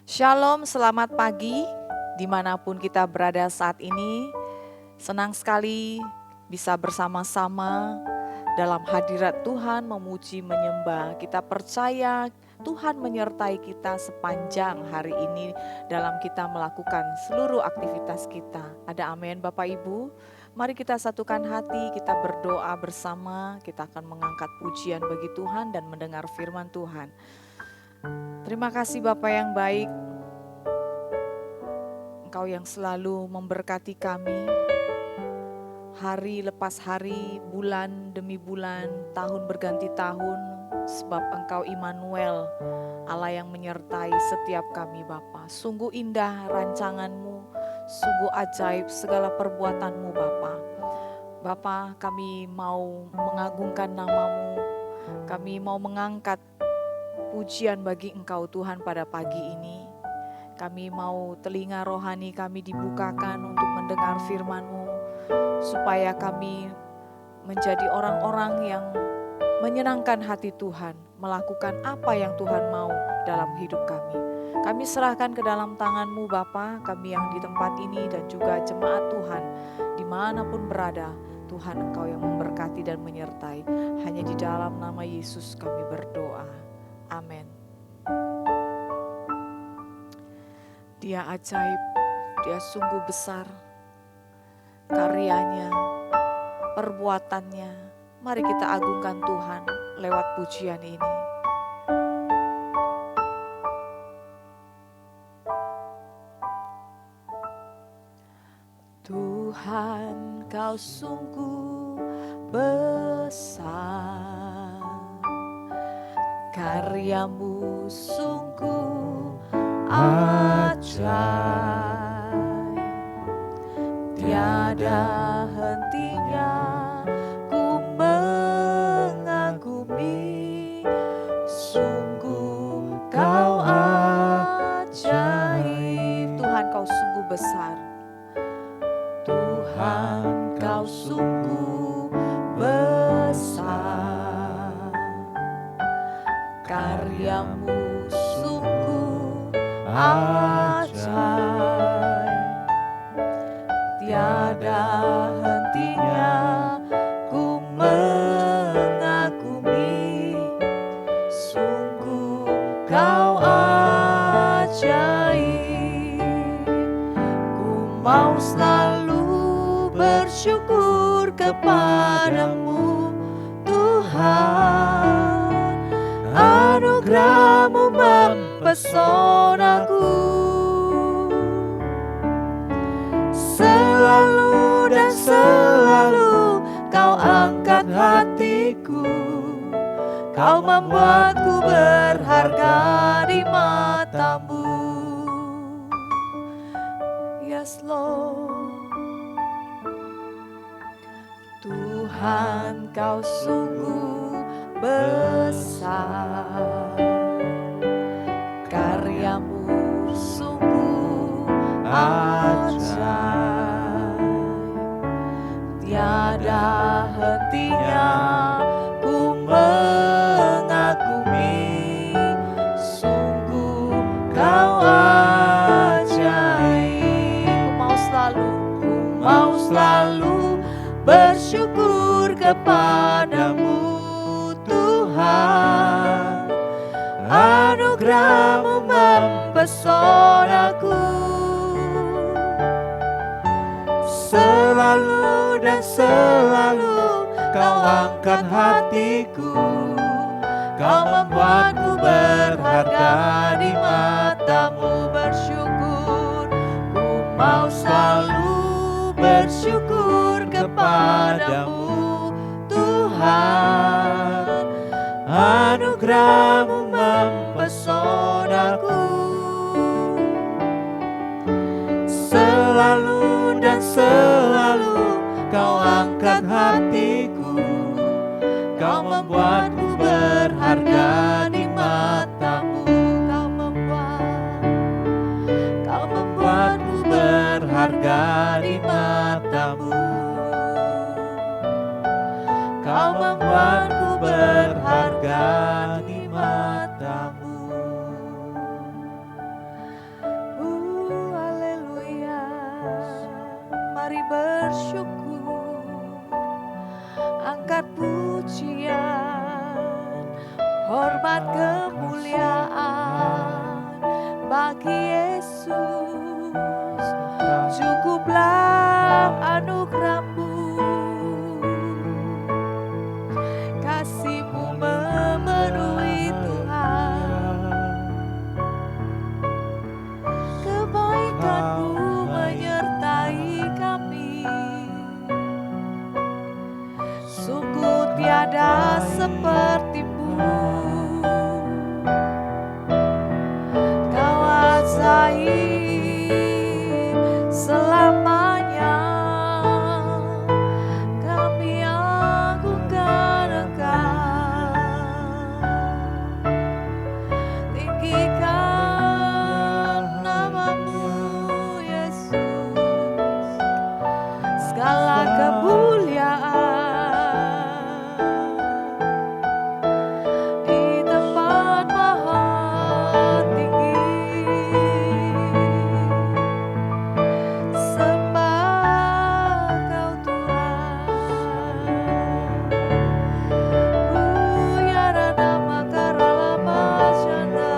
Shalom, selamat pagi dimanapun kita berada saat ini. Senang sekali bisa bersama-sama dalam hadirat Tuhan memuji menyembah. Kita percaya Tuhan menyertai kita sepanjang hari ini dalam kita melakukan seluruh aktivitas kita. Ada amin Bapak Ibu? Mari kita satukan hati, kita berdoa bersama, kita akan mengangkat pujian bagi Tuhan dan mendengar firman Tuhan. Terima kasih Bapak yang baik, Engkau yang selalu memberkati kami, hari lepas hari, bulan demi bulan, tahun berganti tahun, sebab Engkau Immanuel, Allah yang menyertai setiap kami Bapa. Sungguh indah rancangan-Mu, sungguh ajaib segala perbuatan-Mu Bapa. Bapa, kami mau mengagungkan nama-Mu, kami mau mengangkat pujian bagi Engkau Tuhan pada pagi ini. Kami mau telinga rohani kami dibukakan untuk mendengar firman-Mu, supaya kami menjadi orang-orang yang menyenangkan hati Tuhan, melakukan apa yang Tuhan mau dalam hidup kami. Kami serahkan ke dalam tangan-Mu Bapa, kami yang di tempat ini dan juga jemaat Tuhan, dimanapun berada, Tuhan Engkau yang memberkati dan menyertai. Hanya di dalam nama Yesus kami berdoa. Amin. Dia ajaib, dia sungguh besar, karyanya, perbuatannya. Mari kita agungkan Tuhan lewat pujian ini. Tuhan, Kau sungguh besar, karya-Mu sungguh ajaib, tiada hentinya ku mengagumi, sungguh Kau ajaib. Tuhan, Kau sungguh besar, Tuhan, Kau sungguh besar, karya-Mu sungguh ajaib, tiada hentinya ku mengagumi, sungguh Kau ajaib. Ku mau selalu bersyukur kepadamu Tuhan, anugerah-Mu mempesonaku, selalu dan selalu Kau angkat hatiku, Kau membuatku berharga di mata-Mu. Yes Lord. Tuhan, Kau sungguh besar, karya-Mu sungguh ajaib, tiada hentinya ku mengagumi, sungguh Kau ajaib. Ku mau selalu bersyukur kepadamu Tuhan, anugerah-Mu mempesonaku, selalu dan selalu Kau angkat hatiku, Kau membuatku berharga di mata-Mu. Bersyukur, ku mau selalu bersyukur kepadamu Tuhan, anugerah-Mu mempesonaku, selalu dan selalu Kau angkat hatiku, Kau membuatku berharga di mata-Mu. Kau membuatku berharga di mata-Mu. Kau membuatku berharga di mata-Mu. bersyukur, angkat pujian, hormat kemuliaan bagi Yesus. Cukuplah anugerah-Mu, kasih-Mu memenuhi Tuhan, kebaikan-Mu menyertai kami. Sungguh tiada seperti-Mu, Kau ajaib selamanya. Kami agungkan Engkau, tinggikan nama-Mu Yesus. Segala kemuliaan di tempat maha tinggi. Sembah Kau Tuhan. Yarana makarala masyana,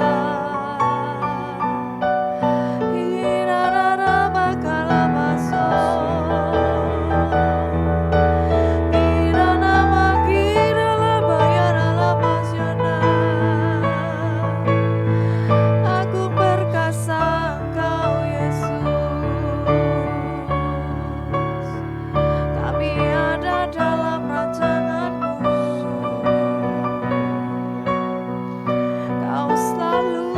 Hirarara makala maso, Irana makirala bayarala masyana. Aku perkasa Engkau Yesus, kami ada dalam rancangan-Mu. Kau selalu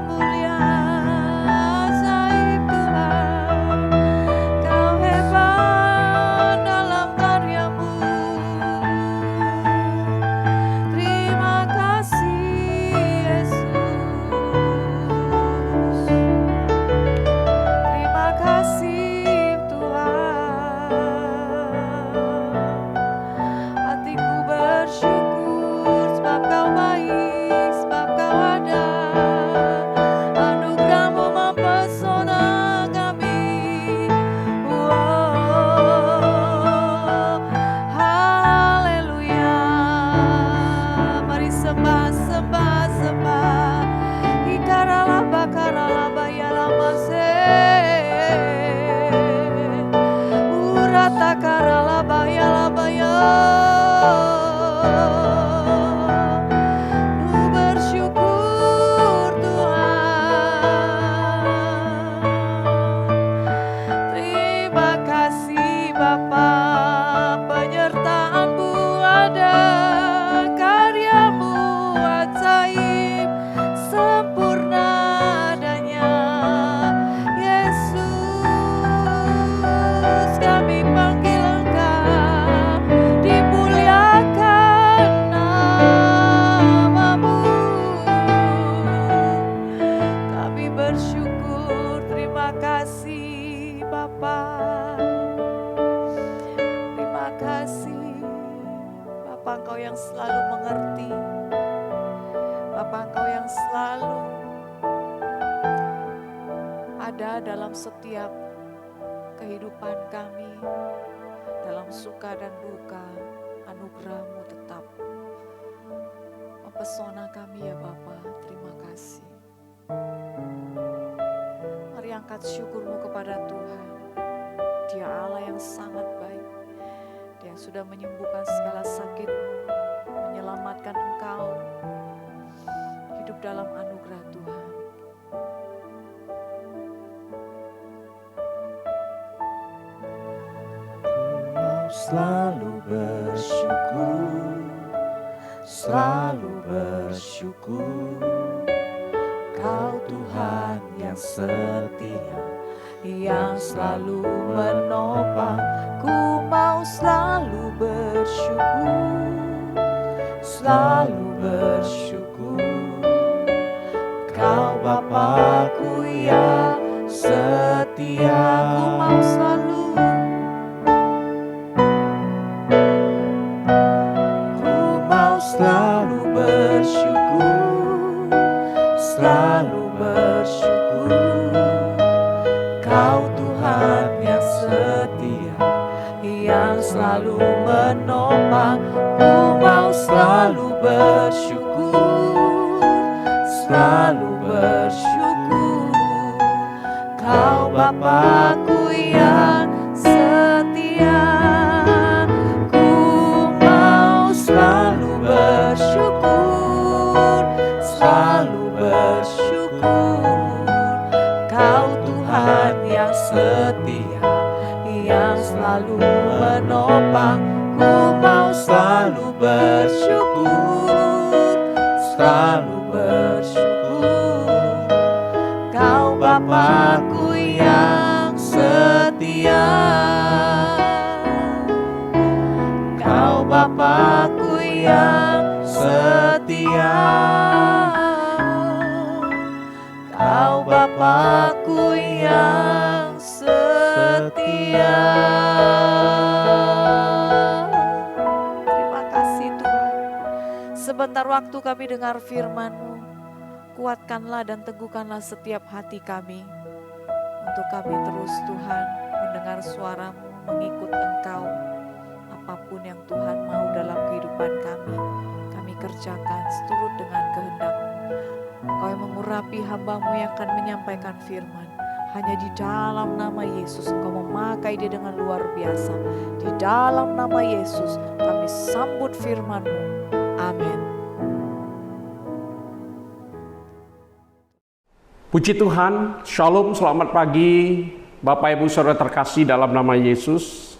mulia, ajaib Tuhan. Kau hebat dalam karya-Mu. Terima kasih Yesus. Terima kasih Tuhan. Hatiku bersyukur sebab Kau baik, sebab Kau ada. Anugerah-Mu mempesona kami. Wow, haleluya. Mari sembah, sembah, sembah. Ikarala bakarala bayala mase. Urata karala bayala baya. Ku bersyukur Tuhan. Terima kasih Bapa, penyertaan-Mu ada, karya-Mu ajaib, sempurna adanya. Yesus, kami panggil Engkau, dimuliakan nama-Mu. Kami bersyukur, terima kasih Bapa. Terima kasih Bapa, Engkau yang selalu mengerti. Bapa, Engkau yang selalu ada dalam setiap kehidupan kami, dalam suka dan duka. Anugerah-Mu tetap mempesona kami ya Bapa. Terima kasih. Mari angkat syukur-Mu kepada Tuhan. Dia Allah yang sangat baik. Dia sudah menyembuhkan segala sakit-Mu, menyelamatkan engkau, hidup dalam anugerah Tuhan. Selalu bersyukur, selalu bersyukur. Kau Tuhan yang setia, yang selalu menopang. Ku mau selalu bersyukur, selalu bersyukur. Kau Bapa-Ku yang setia, ku mau selalu selalu bersyukur, selalu bersyukur. Kau Tuhan yang setia, selalu menopang. Ku mau selalu bersyukur, selalu bersyukur. Kau Bapa-Ku yang setia. Ku mau selalu bersyukur, selalu bersyukur. Kau Tuhan yang setia, yang selalu menopang. Ku mau selalu bersyukur, selalu bersyukur. Kau Bapa-Ku yang setia. Kau Bapa-Ku yang setia. Kau Bapa-Ku yang setia. Terima kasih Tuhan. Sebentar waktu kami dengar firman-Mu. Kuatkanlah dan teguhkanlah setiap hati kami. Untuk kami terus Tuhan mendengar suara-Mu, mengikut Engkau. Apapun yang Tuhan mau dalam kehidupan kami kerjakan seturut dengan kehendak-Mu. Kau yang mengurapi hamba-Mu yang akan menyampaikan firman. Hanya di dalam nama Yesus Engkau memakai dia dengan luar biasa. Di dalam nama Yesus kami sambut firman-Mu. Amin. Puji Tuhan, Shalom, selamat pagi Bapak Ibu Saudara terkasih dalam nama Yesus.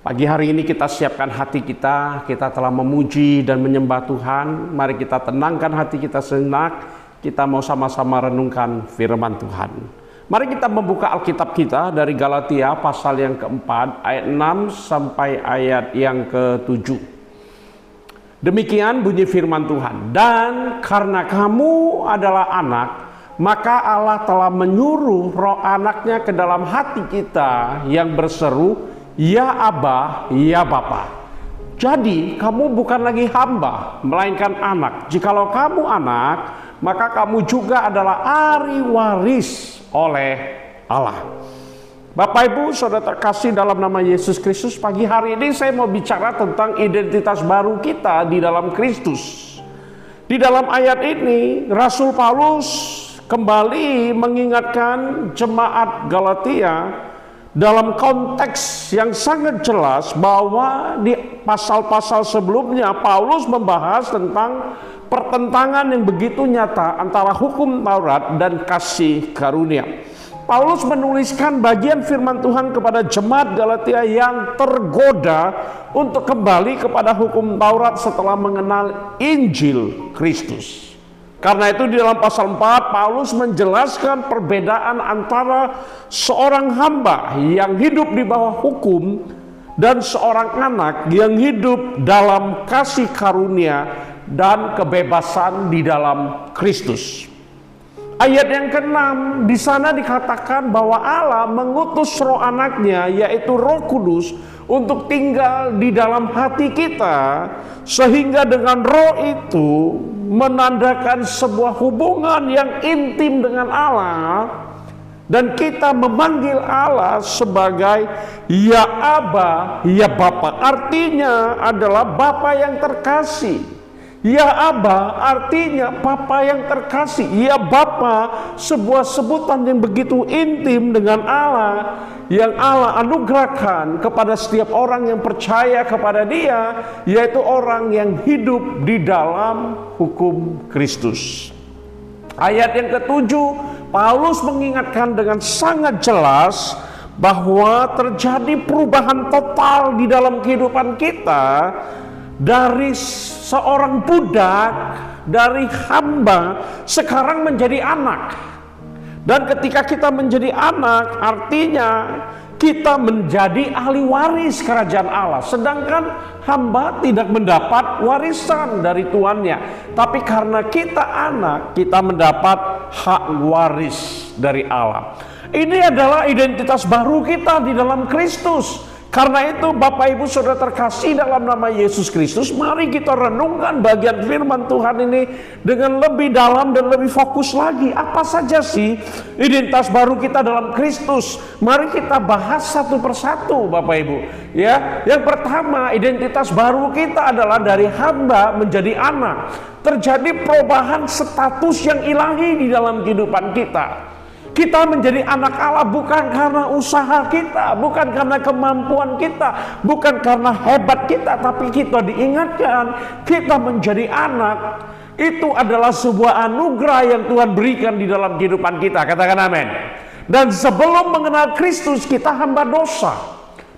Pagi hari ini kita siapkan hati kita telah memuji dan menyembah Tuhan. Mari kita tenangkan hati kita sejenak, kita mau sama-sama renungkan firman Tuhan. Mari kita membuka Alkitab kita dari Galatia pasal yang keempat, ayat 6 sampai ayat yang ke-7. Demikian bunyi firman Tuhan. Dan karena kamu adalah anak, maka Allah telah menyuruh roh anaknya ke dalam hati kita yang berseru, ya Aba, ya Bapa. Jadi kamu bukan lagi hamba, melainkan anak. Jikalau kamu anak, maka kamu juga adalah ahli waris oleh Allah. Bapak Ibu Saudara terkasih dalam nama Yesus Kristus, pagi hari ini saya mau bicara tentang identitas baru kita di dalam Kristus. Di dalam ayat ini Rasul Paulus kembali mengingatkan jemaat Galatia dalam konteks yang sangat jelas bahwa di pasal-pasal sebelumnya Paulus membahas tentang pertentangan yang begitu nyata antara hukum Taurat dan kasih karunia. Paulus menuliskan bagian firman Tuhan kepada jemaat Galatia yang tergoda untuk kembali kepada hukum Taurat setelah mengenal Injil Kristus. Karena itu di dalam pasal 4 Paulus menjelaskan perbedaan antara seorang hamba yang hidup di bawah hukum dan seorang anak yang hidup dalam kasih karunia dan kebebasan di dalam Kristus. Ayat yang ke-6 di sana dikatakan bahwa Allah mengutus roh anaknya yaitu Roh Kudus untuk tinggal di dalam hati kita, sehingga dengan roh itu menandakan sebuah hubungan yang intim dengan Allah, dan kita memanggil Allah sebagai ya Aba, ya Bapa. Artinya adalah Bapa yang terkasih. Ya Aba artinya Bapa yang terkasih. Ya Bapa sebuah sebutan yang begitu intim dengan Allah, yang Allah anugerahkan kepada setiap orang yang percaya kepada Dia, yaitu orang yang hidup di dalam hukum Kristus. Ayat yang ke-7 Paulus mengingatkan dengan sangat jelas bahwa terjadi perubahan total di dalam kehidupan kita, dari seorang budak, dari hamba sekarang menjadi anak. Dan ketika kita menjadi anak, artinya kita menjadi ahli waris kerajaan Allah. Sedangkan hamba tidak mendapat warisan dari tuannya, tapi karena kita anak, kita mendapat hak waris dari Allah. Ini adalah identitas baru kita di dalam Kristus. Karena itu Bapak Ibu Saudara terkasih dalam nama Yesus Kristus, mari kita renungkan bagian firman Tuhan ini dengan lebih dalam dan lebih fokus lagi. Apa saja sih identitas baru kita dalam Kristus? Mari kita bahas satu persatu Bapak Ibu. Ya, yang pertama, identitas baru kita adalah dari hamba menjadi anak. Terjadi perubahan status yang ilahi di dalam kehidupan kita. Kita menjadi anak Allah bukan karena usaha kita, bukan karena kemampuan kita, bukan karena hebat kita, tapi kita diingatkan kita menjadi anak. Itu adalah sebuah anugerah yang Tuhan berikan di dalam kehidupan kita. Katakan amin. Dan sebelum mengenal Kristus, kita hamba dosa.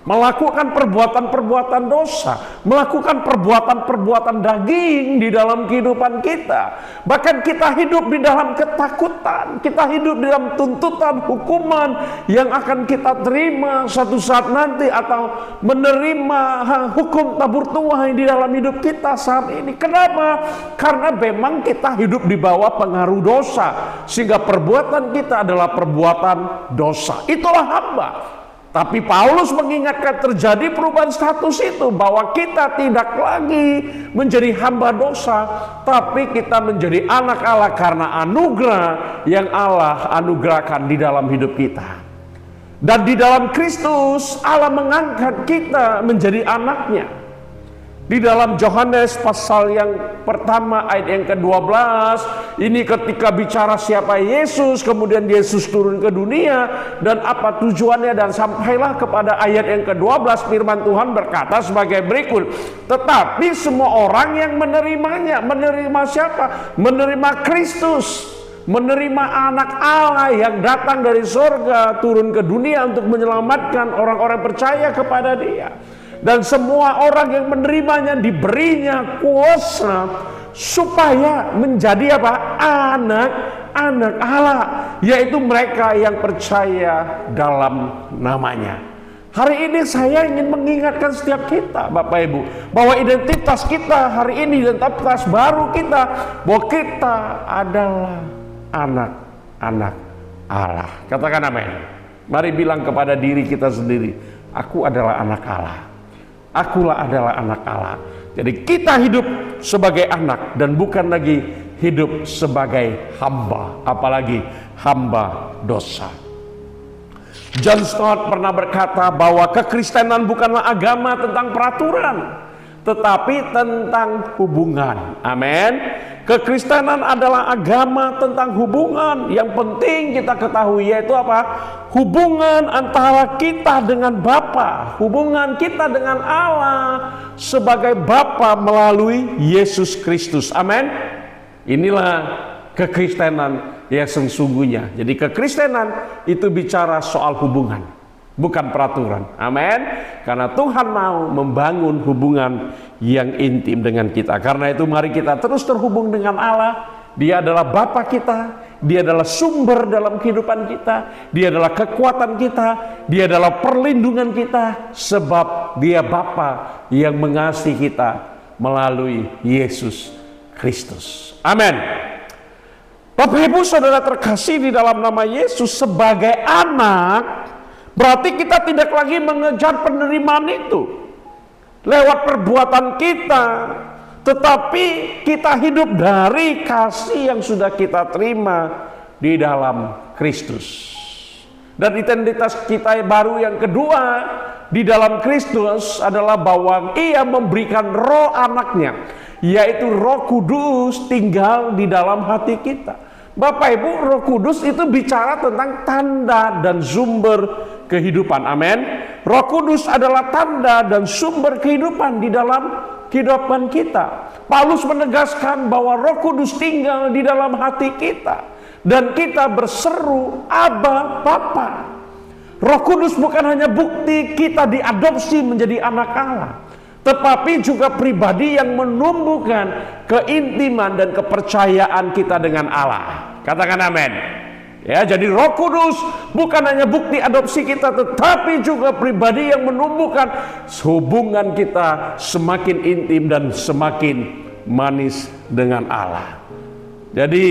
Melakukan perbuatan-perbuatan dosa, melakukan perbuatan-perbuatan daging di dalam kehidupan kita. Bahkan kita hidup di dalam ketakutan, kita hidup di dalam tuntutan hukuman yang akan kita terima suatu saat nanti, atau menerima hukum tabur tuai di dalam hidup kita saat ini. Kenapa? Karena memang kita hidup di bawah pengaruh dosa, sehingga perbuatan kita adalah perbuatan dosa. Itulah hamba. Tapi Paulus mengingatkan terjadi perubahan status itu, bahwa kita tidak lagi menjadi hamba dosa, tapi kita menjadi anak Allah karena anugerah yang Allah anugerahkan di dalam hidup kita. Dan di dalam Kristus Allah mengangkat kita menjadi anaknya. Di dalam Yohanes pasal yang pertama ayat yang ke-12, ini ketika bicara siapa Yesus, kemudian Yesus turun ke dunia dan apa tujuannya, dan sampailah kepada ayat yang ke-12, firman Tuhan berkata sebagai berikut. Tetapi semua orang yang menerimanya, menerima siapa? Menerima Kristus, menerima anak Allah yang datang dari surga turun ke dunia untuk menyelamatkan orang-orang percaya kepada Dia. Dan semua orang yang menerimanya diberinya kuasa supaya menjadi apa? Anak-anak Allah, yaitu mereka yang percaya dalam namanya. Hari ini saya ingin mengingatkan setiap kita Bapak Ibu, bahwa identitas kita hari ini, identitas baru kita, bahwa kita adalah anak-anak Allah. Katakan amin. Mari bilang kepada diri kita sendiri, aku adalah anak Allah. Akulah adalah anak Allah. Jadi kita hidup sebagai anak dan bukan lagi hidup sebagai hamba, apalagi hamba dosa. John Stott pernah berkata bahwa kekristenan bukanlah agama tentang peraturan, tetapi tentang hubungan. Amin. Kekristenan adalah agama tentang hubungan. Yang penting kita ketahui yaitu apa? Hubungan antara kita dengan Bapa, hubungan kita dengan Allah sebagai Bapa melalui Yesus Kristus. Amin. Inilah kekristenan yang sesungguhnya. Jadi kekristenan itu bicara soal hubungan, bukan peraturan. Amin. Karena Tuhan mau membangun hubungan yang intim dengan kita. Karena itu mari kita terus terhubung dengan Allah. Dia adalah Bapa kita, Dia adalah sumber dalam kehidupan kita, Dia adalah kekuatan kita, Dia adalah perlindungan kita, sebab Dia Bapa yang mengasihi kita melalui Yesus Kristus. Amin. Bapak Ibu Saudara terkasih di dalam nama Yesus, sebagai anak berarti kita tidak lagi mengejar penerimaan itu lewat perbuatan kita, tetapi kita hidup dari kasih yang sudah kita terima di dalam Kristus. Dan identitas kita baru yang kedua di dalam Kristus adalah bahwa Ia memberikan roh anaknya, yaitu Roh Kudus tinggal di dalam hati kita. Bapak Ibu, Roh Kudus itu bicara tentang tanda dan sumber kehidupan. Amin. Roh Kudus adalah tanda dan sumber kehidupan di dalam kehidupan kita. Paulus menegaskan bahwa Roh Kudus tinggal di dalam hati kita dan kita berseru Aba Bapa. Roh Kudus bukan hanya bukti kita diadopsi menjadi anak Allah, tetapi juga pribadi yang menumbuhkan keintiman dan kepercayaan kita dengan Allah. Katakan amin. Ya, jadi Roh Kudus bukan hanya bukti adopsi kita, tetapi juga pribadi yang menumbuhkan hubungan kita semakin intim dan semakin manis dengan Allah. Jadi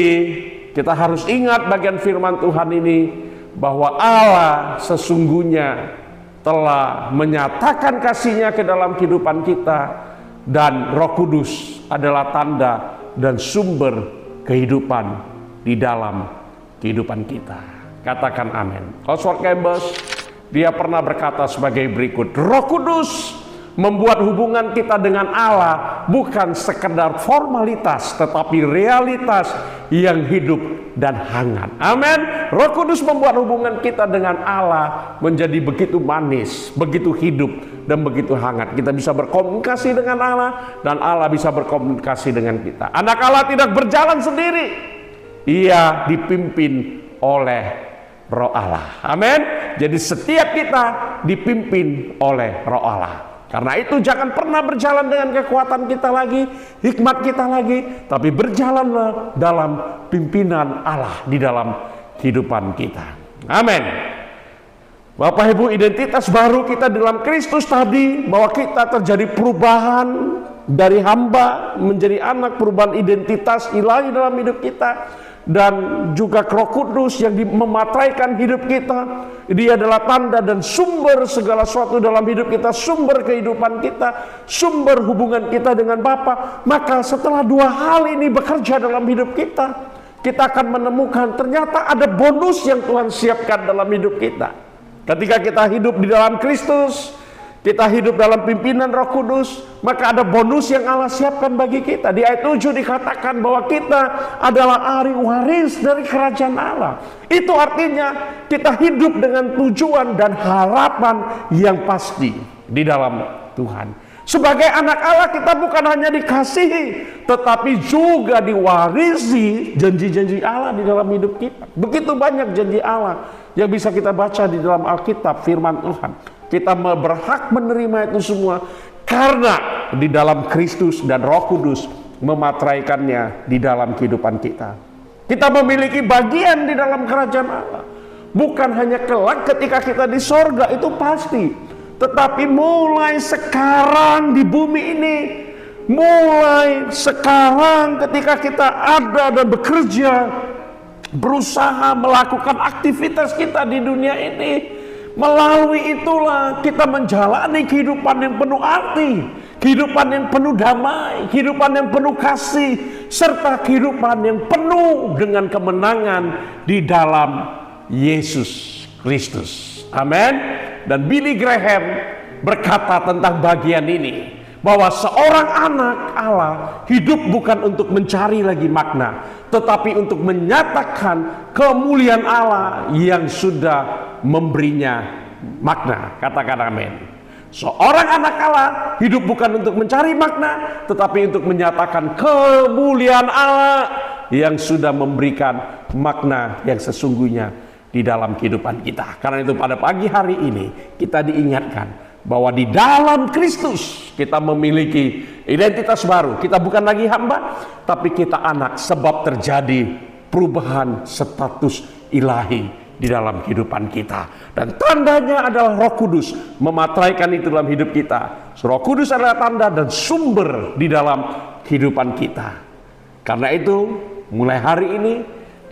kita harus ingat bagian firman Tuhan ini, bahwa Allah sesungguhnya telah menyatakan kasih-Nya ke dalam kehidupan kita, dan Roh Kudus adalah tanda dan sumber kehidupan di dalam kehidupan kita. Katakan amin. Oswald Chambers, dia pernah berkata sebagai berikut, Roh Kudus membuat hubungan kita dengan Allah bukan sekedar formalitas, tetapi realitas yang hidup dan hangat. Amin. Roh Kudus membuat hubungan kita dengan Allah menjadi begitu manis, begitu hidup, dan begitu hangat. Kita bisa berkomunikasi dengan Allah, dan Allah bisa berkomunikasi dengan kita. Anak Allah tidak berjalan sendiri, ia dipimpin oleh Roh Allah. Amin. Jadi setiap kita dipimpin oleh Roh Allah. Karena itu jangan pernah berjalan dengan kekuatan kita lagi, hikmat kita lagi, tapi berjalanlah dalam pimpinan Allah di dalam kehidupan kita. Amin. Bapak Ibu, identitas baru kita dalam Kristus tadi, bahwa kita terjadi perubahan dari hamba menjadi anak, perubahan identitas ilahi dalam hidup kita, dan juga Roh Kudus yang mematraikan hidup kita. Dia adalah tanda dan sumber segala sesuatu dalam hidup kita, sumber kehidupan kita, sumber hubungan kita dengan Bapa. Maka setelah dua hal ini bekerja dalam hidup kita, kita akan menemukan ternyata ada bonus yang Tuhan siapkan dalam hidup kita. Ketika kita hidup di dalam Kristus, kita hidup dalam pimpinan Roh Kudus, maka ada bonus yang Allah siapkan bagi kita. Di ayat 7 dikatakan bahwa kita adalah ahli waris dari kerajaan Allah. Itu artinya kita hidup dengan tujuan dan harapan yang pasti di dalam Tuhan. Sebagai anak Allah, kita bukan hanya dikasihi, tetapi juga diwarisi janji-janji Allah di dalam hidup kita. Begitu banyak janji Allah yang bisa kita baca di dalam Alkitab, firman Tuhan. Kita berhak menerima itu semua karena di dalam Kristus dan Roh Kudus mematraikannya di dalam kehidupan kita. Kita memiliki bagian di dalam kerajaan Allah. Bukan hanya kelak ketika kita di sorga, itu pasti. Tetapi mulai sekarang di bumi ini, mulai sekarang ketika kita ada dan bekerja, berusaha melakukan aktivitas kita di dunia ini, melalui itulah kita menjalani kehidupan yang penuh arti, kehidupan yang penuh damai, kehidupan yang penuh kasih, serta kehidupan yang penuh dengan kemenangan di dalam Yesus Kristus. Amin. Dan Billy Graham berkata tentang bagian ini, bahwa seorang anak Allah hidup bukan untuk mencari lagi makna, tetapi untuk menyatakan kemuliaan Allah yang sudah memberinya makna. Katakan amin. Seorang anak Allah hidup bukan untuk mencari makna, tetapi untuk menyatakan kemuliaan Allah yang sudah memberikan makna yang sesungguhnya di dalam kehidupan kita. Karena itu pada pagi hari ini kita diingatkan bahwa di dalam Kristus kita memiliki identitas baru. Kita bukan lagi hamba, tapi kita anak, sebab terjadi perubahan status ilahi di dalam kehidupan kita. Dan tandanya adalah Roh Kudus mematraikan itu dalam hidup kita. Roh Kudus adalah tanda dan sumber di dalam kehidupan kita. Karena itu mulai hari ini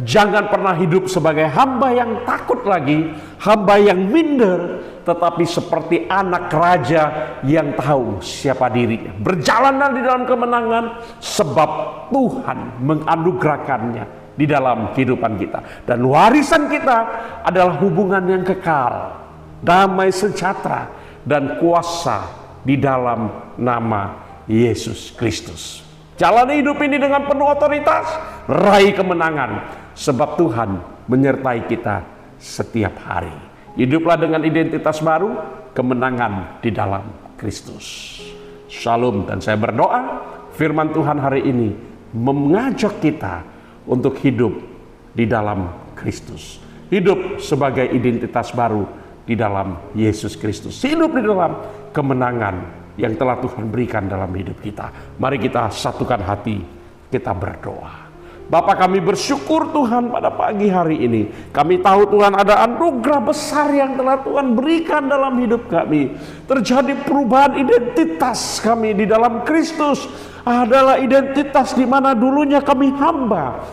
jangan pernah hidup sebagai hamba yang takut lagi, hamba yang minder, tetapi seperti anak raja yang tahu siapa dirinya. Berjalanlah di dalam kemenangan, sebab Tuhan menganugerahkannya di dalam kehidupan kita. Dan warisan kita adalah hubungan yang kekal, damai sejahtera, dan kuasa di dalam nama Yesus Kristus. Jalani hidup ini dengan penuh otoritas, raih kemenangan, sebab Tuhan menyertai kita setiap hari. Hiduplah dengan identitas baru, kemenangan di dalam Kristus. Shalom. Dan saya berdoa firman Tuhan hari ini mengajak kita untuk hidup di dalam Kristus. Hidup sebagai identitas baru di dalam Yesus Kristus. Hidup di dalam kemenangan yang telah Tuhan berikan dalam hidup kita. Mari kita satukan hati, kita berdoa. Bapa, kami bersyukur Tuhan pada pagi hari ini. Kami tahu Tuhan ada anugerah besar yang telah Tuhan berikan dalam hidup kami. Terjadi perubahan identitas kami di dalam Kristus. Adalah identitas di mana dulunya kami hamba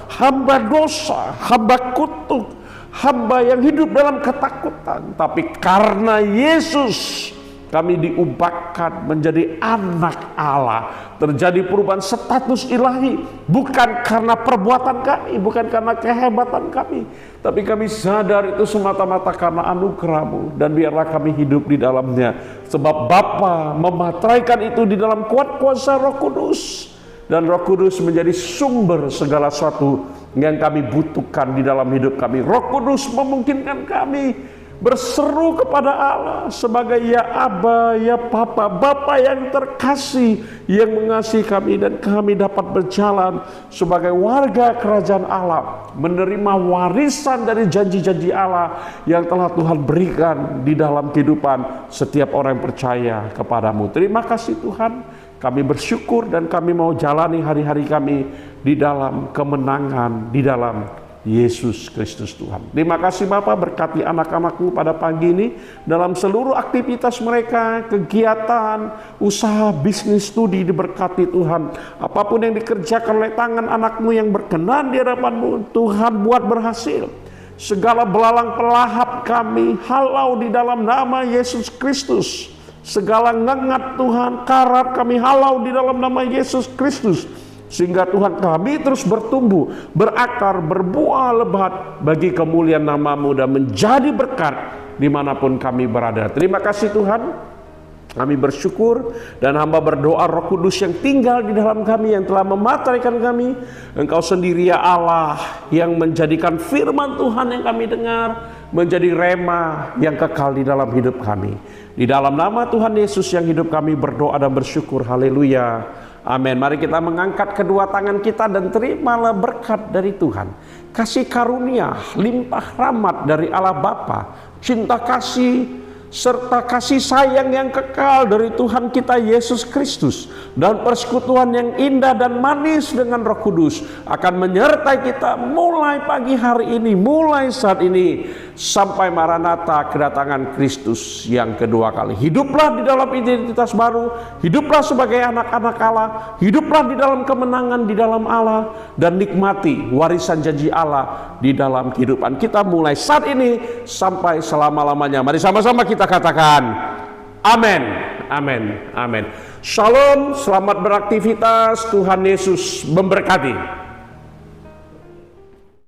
dosa, hamba kutuk, hamba yang hidup dalam ketakutan. Tapi karena Yesus, kami diubahkan menjadi anak Allah. Terjadi perubahan status ilahi, bukan karena perbuatan kami, bukan karena kehebatan kami, tapi kami sadar itu semata-mata karena anugerah-Mu, dan biarlah kami hidup di dalamnya. Sebab Bapa memateraikan itu di dalam kuat kuasa Roh Kudus, dan Roh Kudus menjadi sumber segala sesuatu yang kami butuhkan di dalam hidup kami. Roh Kudus memungkinkan kami berseru kepada Allah sebagai ya Aba, ya Papa, Bapa yang terkasih yang mengasihi kami, dan kami dapat berjalan sebagai warga kerajaan Allah, menerima warisan dari janji-janji Allah yang telah Tuhan berikan di dalam kehidupan setiap orang yang percaya kepadamu. Terima kasih Tuhan, kami bersyukur dan kami mau jalani hari-hari kami di dalam kemenangan, di dalam Yesus Kristus Tuhan. Terima kasih Bapak, berkati anak-anakmu pada pagi ini dalam seluruh aktivitas mereka, kegiatan, usaha, bisnis, studi, diberkati Tuhan. Apapun yang dikerjakan oleh tangan anakmu yang berkenan di hadapanmu, Tuhan buat berhasil. Segala belalang pelahap kami halau di dalam nama Yesus Kristus. Segala ngengat Tuhan, karat kami halau di dalam nama Yesus Kristus. Sehingga Tuhan kami terus bertumbuh, berakar, berbuah lebat bagi kemuliaan nama-Mu dan menjadi berkat dimanapun kami berada. Terima kasih Tuhan, kami bersyukur dan hamba berdoa Roh Kudus yang tinggal di dalam kami, yang telah memateraikan kami. Engkau sendiri ya Allah yang menjadikan firman Tuhan yang kami dengar menjadi rema yang kekal di dalam hidup kami. Di dalam nama Tuhan Yesus yang hidup kami berdoa dan bersyukur. Haleluya. Amin. Mari kita mengangkat kedua tangan kita dan terimalah berkat dari Tuhan. Kasih karunia, limpah rahmat dari Allah Bapa, cinta kasih serta kasih sayang yang kekal dari Tuhan kita Yesus Kristus, dan persekutuan yang indah dan manis dengan Roh Kudus akan menyertai kita mulai pagi hari ini, mulai saat ini sampai Maranatha, kedatangan Kristus yang kedua kali. Hiduplah di dalam identitas baru, hiduplah sebagai anak-anak Allah, hiduplah di dalam kemenangan di dalam Allah, dan nikmati warisan janji Allah di dalam kehidupan kita mulai saat ini sampai selama-lamanya. Mari sama-sama kita katakan amin, amin, amin. Shalom, selamat beraktivitas, Tuhan Yesus memberkati.